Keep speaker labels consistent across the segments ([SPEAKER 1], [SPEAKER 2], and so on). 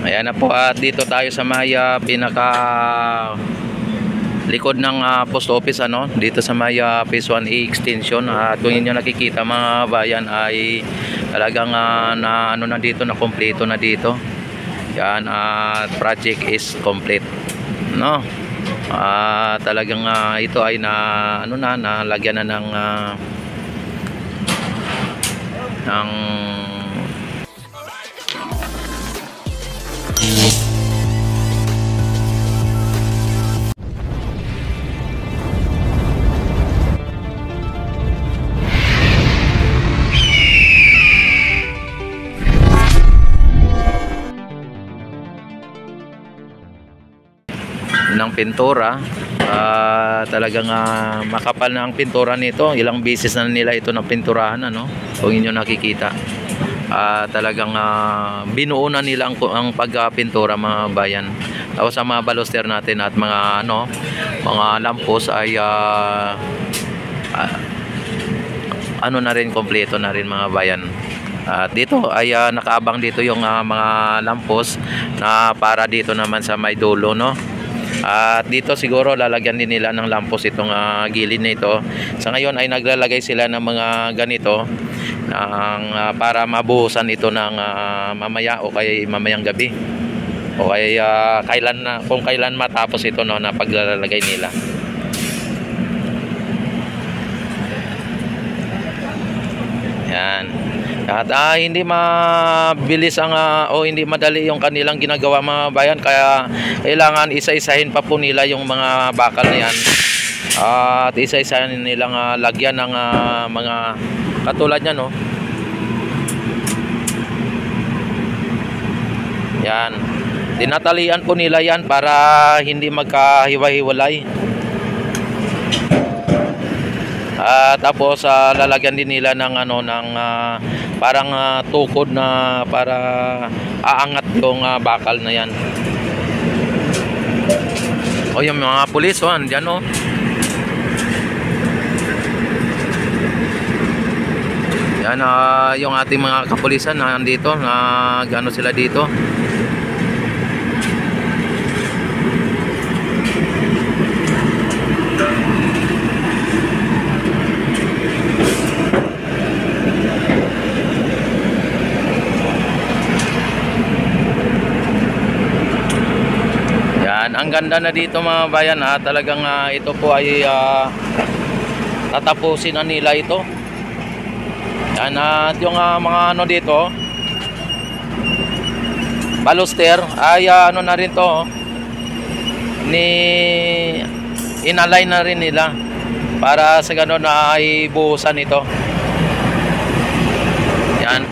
[SPEAKER 1] Ayan na po, at dito tayo sa may pinaka likod ng post office, ano, dito sa may phase 1A extension. At kung inyo nakikita mga bayan ay talagang na ano na dito, na kompleto na dito. Yan, project is complete, no. Talagang ito ay na ano na, nalagyan na ng pintura. Talagang makapal na ang pintura nito. Ilang beses na nila ito na pinturahan, ano, kung inyo nakikita. Talagang binuo na nila ang pagpintura, mga bayan. Tapos sa mga baluster natin at mga mga lampos ay ano na rin, kompleto na rin, mga bayan. At dito ay nakaabang dito yung mga lampos na para dito naman sa may dulo, no. At dito siguro lalagyan din nila ng lampos itong gilid na ito. Sa ngayon ay naglalagay sila ng mga ganito para mabuhusan ito ng mamaya o kay mamayang gabi, o kay kung kailan matapos ito, no, na paglalagay nila. Yan. At hindi mabilis o hindi madali yung kanilang ginagawa, mga bayan, kaya kailangan isa-isahin pa po nila yung mga bakal na yan. At isa-isahin nilang lagyan ng mga katulad niyan, no. Yan. Tinatalian po nila yan para hindi magkahiwa-hiwalay. Tapos lalagyan din nila ng parang tukod na para aangat yung bakal na yan. O yung mga pulis, andyan, o. Yan, yung ating mga kapulisan nandito, gano sila dito. Ang ganda na dito, mga bayan, talagang ito po ay tatapusin na nila ito. Yan, at yung mga dito, baluster ay na rin to, inalign na rin nila para sa ganun na ay buhusan ito. Yan,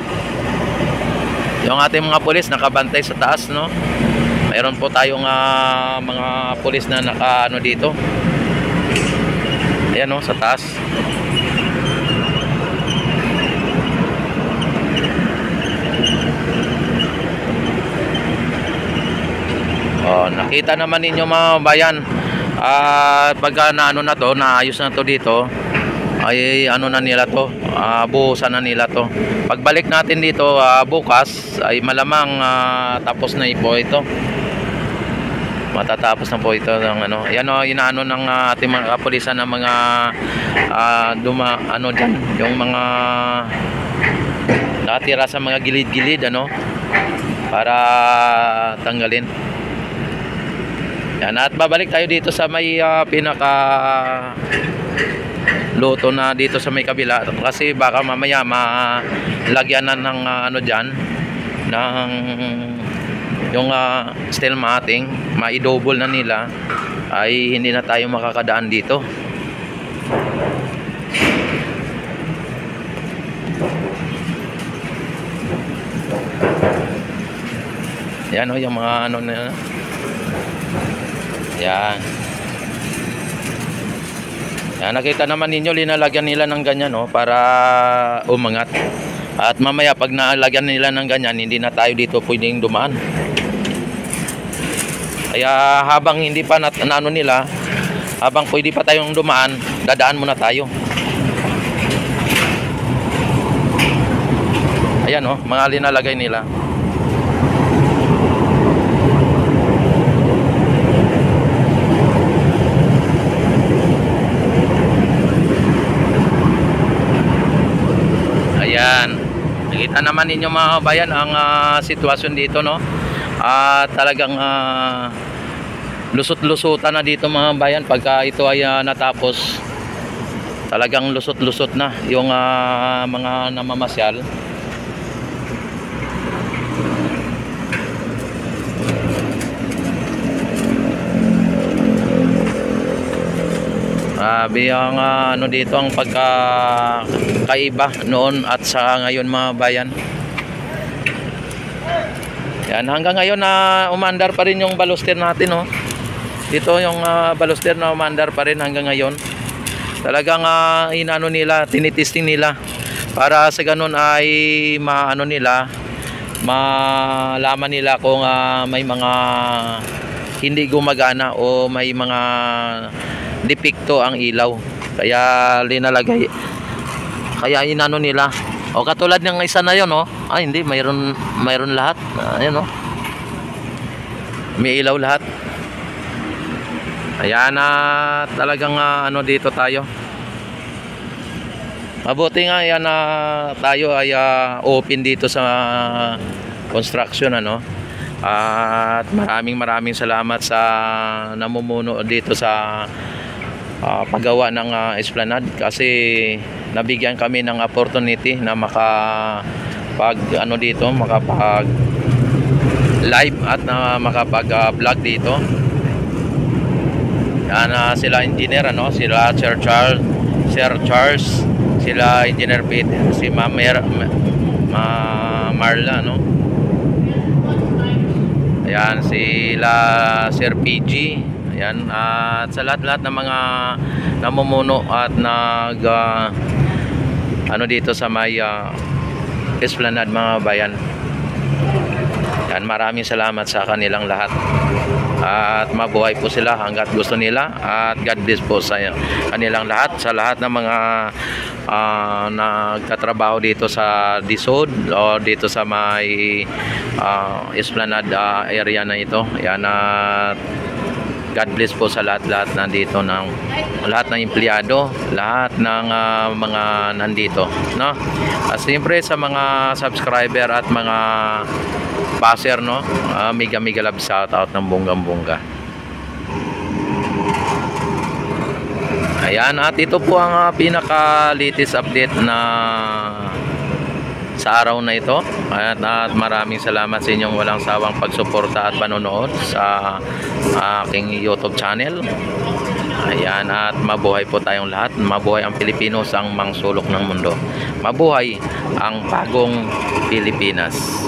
[SPEAKER 1] yung ating mga pulis nakabantay sa taas, no. Mayroon po tayong mga pulis na dito. Ayan, sa taas. Nakita naman ninyo, mga bayan, pagka na to, naayos na to dito, ay na nila to, buhusan na nila to. Pagbalik natin dito bukas ay malamang tapos na po ito. Matatapos na po ito ng Ayan, inaano ng ating mga kapulisan ng mga dyan, yung mga natira sa mga gilid-gilid, para tanggalin. Yan, at babalik tayo dito sa may pinaka luto na dito sa may kabila, kasi baka mamaya malagyan na ng dyan ng yung steel matting, ma-double na nila, ay hindi na tayo makakadaan dito. Yan, yung mga na yan. Yan, nakita naman ninyo, linalagyan nila ng ganyan, para umangat. At mamaya pag nalagyan nila ng ganyan, hindi na tayo dito pwedeng dumaan. Kaya habang hindi pa nila, habang pwede pa tayong dumaan, dadaan muna tayo. Ayan, mga linalagay nila. Kita naman ninyo mga bayan ang sitwasyon dito, no? Talagang lusot-lusutan na dito mga bayan pagka ito ay natapos. Talagang lusot-lusot na yung mga namamasyal. Grabe ang ano dito, ang pagkakaiba noon at sa ngayon mga bayan. Yan, hanggang ngayon na umandar pa rin yung baluster natin, oh. Dito yung baluster na umandar pa rin hanggang ngayon. Talagang inano nila, tinitesting nila para sa ganun ay maano nila, malaman nila kung may mga hindi gumagana o may mga depekto ang ilaw, kaya linalagay, kaya inano nila. O katulad ng isa na yon, oh. Ay hindi, mayroon lahat. Ayan, oh. May ilaw lahat. Ayan, talagang ano dito tayo. Mabuti nga yan tayo ay open dito sa construction, ano. At maraming salamat sa namumuno dito sa paggawa ng esplanade, kasi nabigyan kami ng opportunity na makapag live at makapag vlog dito. Yan, sila engineer, ano, sila Sir Charles, sila Engineer Peter, si Marla, no. Ayan, sila Sir PG. Ayan, at sa lahat ng mga namumuno at ano dito sa may esplanade mga bayan. Yan, maraming salamat sa kanilang lahat. At mabuhay po sila hanggat gusto nila, at God bless po sa kanilang lahat, sa lahat ng mga nagtatrabaho dito sa DSOD o dito sa may esplanade area na ito. Yan, at God bless po sa lahat nandito, ng lahat ng empleyado, lahat ng mga nandito, no? At siyempre sa mga subscriber at mga passer, no, mega love shout out ng bonggang-bongga. Ayan, at ito po ang pinaka latest update na sa araw na ito. At maraming salamat sa inyong walang sawang pagsuporta at panonood sa aking YouTube channel. Ayan, at mabuhay po tayong lahat. Mabuhay ang Pilipinos, ang mangsulok ng mundo. Mabuhay ang bagong Pilipinas.